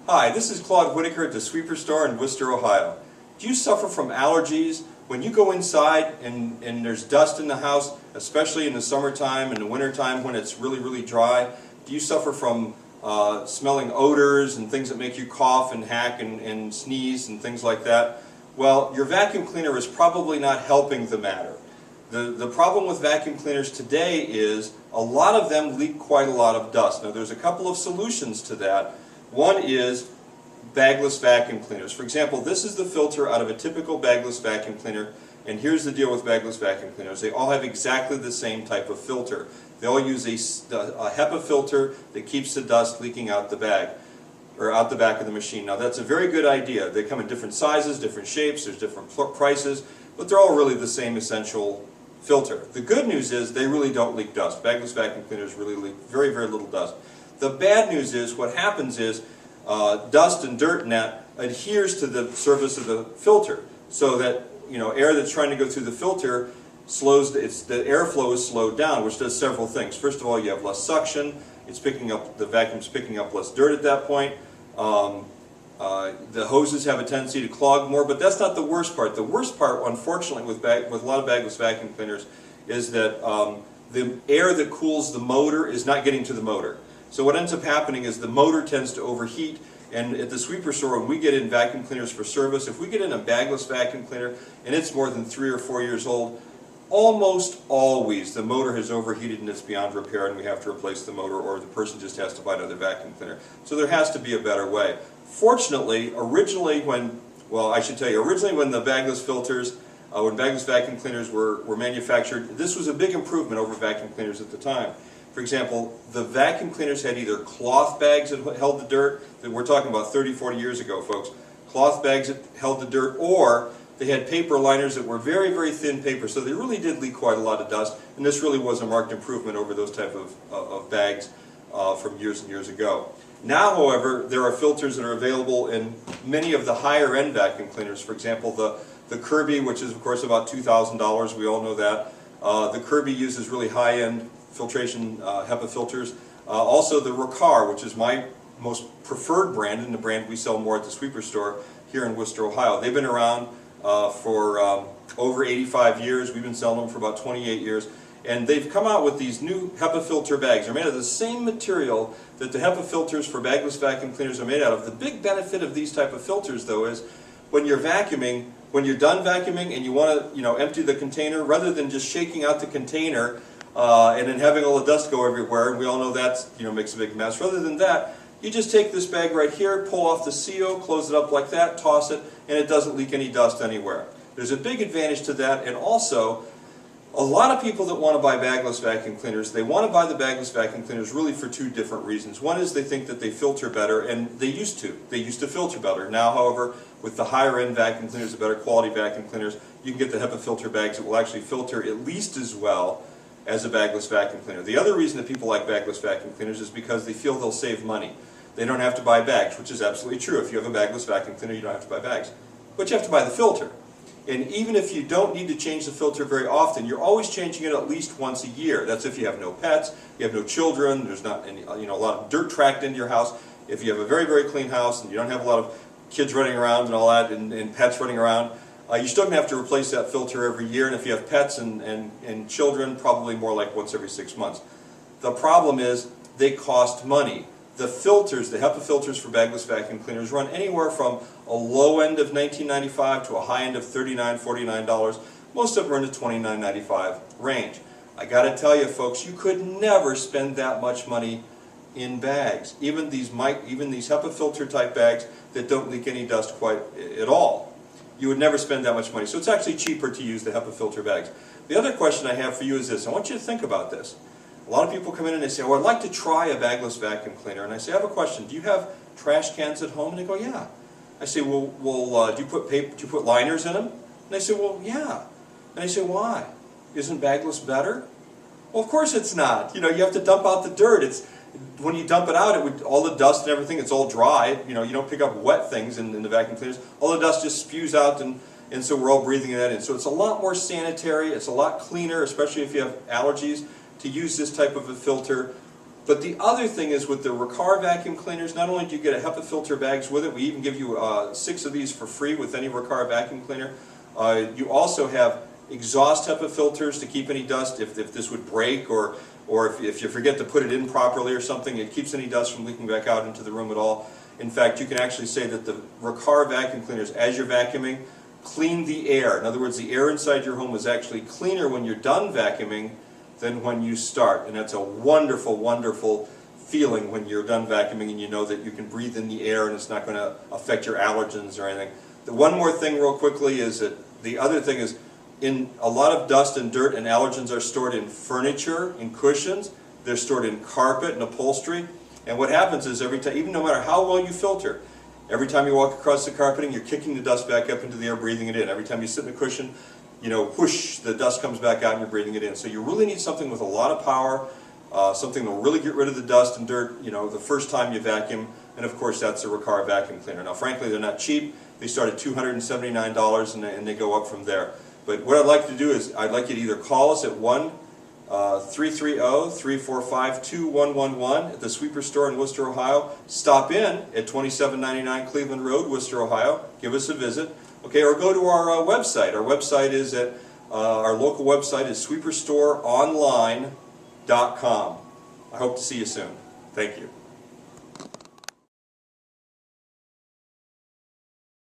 Hi, this is Claude Whitaker at the Sweeper Store in Wooster, Ohio. Do you suffer from allergies? When you go inside and there's dust in the house, especially in the summertime and the wintertime when it's really dry, do you suffer from smelling odors and things that make you cough and hack and sneeze and things like that? Well, your vacuum cleaner is probably not helping the matter. The problem with vacuum cleaners today is a lot of them leak quite a lot of dust. Now there's a couple of solutions to that. One is bagless vacuum cleaners. For example, this is the filter out of a typical bagless vacuum cleaner, and here's the deal with bagless vacuum cleaners. They all have exactly the same type of filter. They all use a HEPA filter that keeps the dust leaking out the bag, or out the back of the machine. Now that's a very good idea. They come in different sizes, different shapes, there's different prices, but they're all really the same essential filter. The good news is they really don't leak dust. Bagless vacuum cleaners really leak very little dust. The bad news is what happens is dust and dirt and that adheres to the surface of the filter, so that air that's trying to go through the filter the airflow is slowed down, which does several things. First of all, you have less suction. The vacuum's picking up less dirt at that point. The hoses have a tendency to clog more, but that's not the worst part. The worst part, unfortunately, with a lot of bagless vacuum cleaners is that the air that cools the motor is not getting to the motor. So what ends up happening is the motor tends to overheat, and at the Sweeper Store, when we get in vacuum cleaners for service, if we get in a bagless vacuum cleaner and it's more than 3 or 4 years old, almost always the motor has overheated and it's beyond repair and we have to replace the motor, or the person just has to buy another vacuum cleaner. So there has to be a better way. Fortunately, originally when the bagless filters, when bagless vacuum cleaners were manufactured, this was a big improvement over vacuum cleaners at the time. For example, the vacuum cleaners had either cloth bags that held the dirt, that we're talking about 30, 40 years ago, folks, cloth bags that held the dirt, or they had paper liners that were very thin paper, so they really did leak quite a lot of dust, and this really was a marked improvement over those type of bags from years and years ago. Now, however, there are filters that are available in many of the higher end vacuum cleaners. For example, the Kirby, which is of course about $2,000, we all know that. The Kirby uses really high-end filtration HEPA filters. Also the Riccar, which is my most preferred brand and the brand we sell more at the Sweeper Store here in Wooster, Ohio. They've been around for over 85 years. We've been selling them for about 28 years. And they've come out with these new HEPA filter bags. They're made of the same material that the HEPA filters for bagless vacuum cleaners are made out of. The big benefit of these type of filters, though, is when you're vacuuming, when you're done vacuuming and you want to empty the container, rather than just shaking out the container and then having all the dust go everywhere, and we all know that makes a big mess. Rather than that, you just take this bag right here, pull off the seal, close it up like that, toss it, and it doesn't leak any dust anywhere. There's a big advantage to that, and also a lot of people that want to buy bagless vacuum cleaners, they want to buy the bagless vacuum cleaners really for two different reasons. One is they think that they filter better, and they used to. They used to filter better. Now, however, with the higher end vacuum cleaners, the better quality vacuum cleaners, you can get the HEPA filter bags that will actually filter at least as well as a bagless vacuum cleaner. The other reason that people like bagless vacuum cleaners is because they feel they'll save money. They don't have to buy bags, which is absolutely true. If you have a bagless vacuum cleaner, you don't have to buy bags. But you have to buy the filter. And even if you don't need to change the filter very often, you're always changing it at least once a year. That's if you have no pets, you have no children, there's not any, a lot of dirt tracked into your house. If you have a very clean house and you don't have a lot of kids running around and all that, and pets running around, you're still going to have to replace that filter every year. And if you have pets and children, probably more like once every 6 months. The problem is they cost money. The filters, the HEPA filters for bagless vacuum cleaners, run anywhere from a low end of $19.95 to a high end of $39, $49. Most of them are in the $29.95 range. I got to tell you, folks, you could never spend that much money in bags. Even these HEPA filter type bags that don't leak any dust quite at all. You would never spend that much money. So it's actually cheaper to use the HEPA filter bags. The other question I have for you is this. I want you to think about this. A lot of people come in and they say, "Oh, I'd like to try a bagless vacuum cleaner." And I say, "I have a question. Do you have trash cans at home?" And they go, "Yeah." I say, "Well, do you put liners in them?" And they say, "Well, yeah." And I say, "Why? Isn't bagless better?" Well, of course it's not. You have to dump out the dirt. When you dump it out, all the dust and everything, it's all dry. You don't pick up wet things in the vacuum cleaners. All the dust just spews out, and so we're all breathing that in. So it's a lot more sanitary. It's a lot cleaner, especially if you have allergies, to use this type of a filter But the other thing is with the Riccar vacuum cleaners, not only do you get a HEPA filter bags with it, we even give you 6 of these for free with any Riccar vacuum cleaner. You also have exhaust HEPA filters to keep any dust if this would break, or if you forget to put it in properly or something, it keeps any dust from leaking back out into the room at all. In fact, you can actually say that the Riccar vacuum cleaners, as you're vacuuming, clean the air. In other words, the air inside your home is actually cleaner when you're done vacuuming than when you start. And that's a wonderful, wonderful feeling when you're done vacuuming and you know that you can breathe in the air and it's not going to affect your allergens or anything. The one more thing real quickly is that the other thing is, in a lot of dust and dirt and allergens are stored in furniture, in cushions, they're stored in carpet and upholstery. And what happens is every time, even no matter how well you filter, every time you walk across the carpeting, you're kicking the dust back up into the air, breathing it in. Every time you sit in a cushion, you know, whoosh, the dust comes back out and you're breathing it in. So you really need something with a lot of power, something that will really get rid of the dust and dirt, you know, the first time you vacuum. And of course, that's a Riccar vacuum cleaner. Now, frankly, they're not cheap. They start at $279 and they go up from there. But what I'd like to do is, I'd like you to either call us at 1-330-345-2111 at the Sweeper Store in Wooster, Ohio. Stop in at 2799 Cleveland Road, Wooster, Ohio. Give us a visit. Okay, or go to our website. Our website is at, our local website is sweeperstoreonline.com. I hope to see you soon. Thank you.